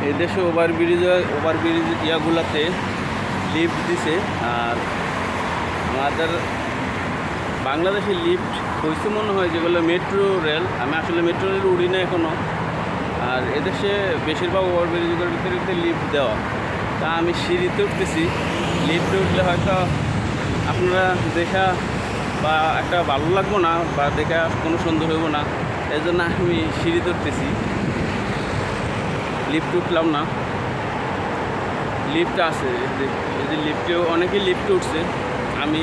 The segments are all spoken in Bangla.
এদেশে ওভারব্রিজ ইয়াগুলাতে লিফট দিছে। আর আমাদের বাংলাদেশে লিফট হয়েছে মনে হয় যেগুলো মেট্রো রেল। আমি আসলে মেট্রো রেল উড়ি না এখনও। আর এদেশে বেশিরভাগ ওভারব্রিজগুলোর ভিতরে লিফট দেওয়া। তা আমি সিঁড়িতে উঠতেছি। লিফটে উঠলে হয়তো আপনারা দেখা বা একটা ভালো লাগবো না বা দেখা কোনো সুন্দর হইব না, এই জন্য আমি সিঁড়িতে উঠতেছি। লিফট উঠলাম না, লিফট আছে এই যে লিফটেও অনেকেই লিফটে উঠছে। আমি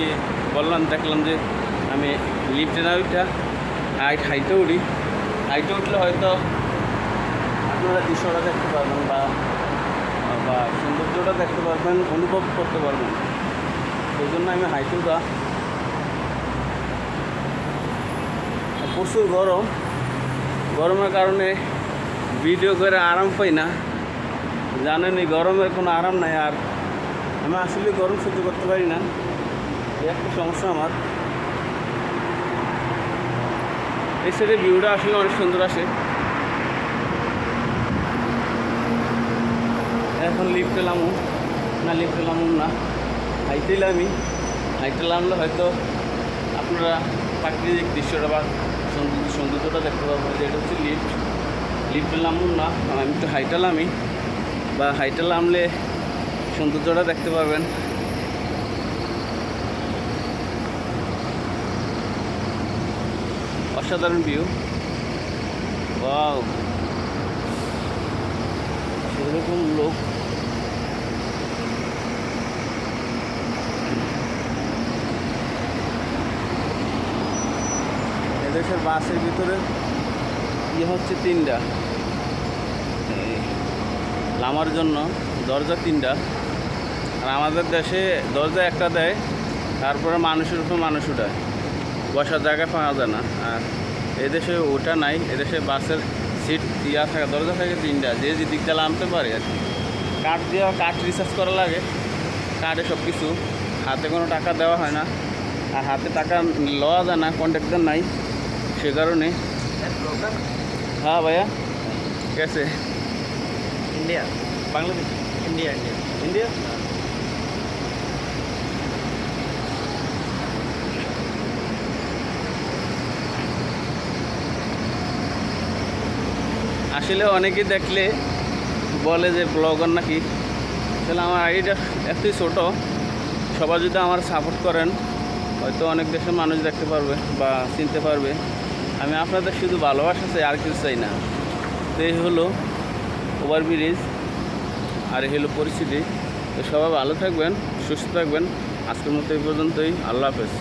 বললাম, দেখলাম যে আমি লিফটে না ওইটা হাইটে উঠি। হাইটে উঠলে হয়তো আপনারা দৃশ্যটা দেখতে পারবেন বা বা সৌন্দর্যটা দেখতে পারবেন, অনুভব করতে পারবেন। সেই জন্য আমি হাইটে উঠা। প্রচুর গরমের কারণে ভিডিও করে আরাম পাই না। জানেন এই গরমের কোনো আরাম নাই। আর আমি আসলে গরম সহ্য করতে পারি না, এই একটা সমস্যা আমার। এই সাইডে ভিউটা আসলে অনেক সুন্দর আসে। এখন লিফটে নামুন না, হাইটে নামলে হয়তো আপনারা প্রাকৃতিক দৃশ্যটা বা সৌন্দর্যটা দেখতে পাবো। যে এটা হচ্ছে লিফটে নামুন না, আমি একটু হাইটে নামি, বা হাইটে নামলে সৌন্দর্যটা দেখতে পাবেন। অসাধারণ ভিউ। ওয়াও, সেরকম লোক। এদেশের বাসের ভিতরে হচ্ছে 3টা, নামার জন্য দরজা 3টা। আর আমাদের দেশে দরজা একটা দেয়, তারপরে মানুষের উপর মানুষ উঠায়, বসার জায়গা পাওয়া যায় না। আর এদেশে ওটা নাই। এদেশে বাসের সিট থাকে, দরজা থাকে 3টা, যে যেদিকটা নামতে পারে আর কি। কার্ড রিচার্জ করা লাগে, কার্ডে সব কিছু। হাতে কোনো টাকা দেওয়া হয় না, আর হাতে টাকা লওয়া যায় না, কন্ট্রাক্টর নাই, সে কারণে। হ্যাঁ ভাইয়া, कैसे? India, Bangladesh, India, India. আসলে অনেকেই দেখলে বলে যে ব্লগার নাকি। তাহলে আমার আইডিটা এতই ছোটো, সবাই যদি আমার সাপোর্ট করেন হয়তো অনেক দেশের মানুষ দেখতে পারবে বা চিনতে পারবে। আমি আপনাদের শুধু ভালোবাসা চাই, আর কিছু চাই না। তো এই হলো ওভারব্রিজ, আর এই হলো পরিস্থিতি। তো সবাই ভালো থাকবেন, সুস্থ থাকবেন। আজকের মতো এই পর্যন্তই। আল্লাহ হাফেজ।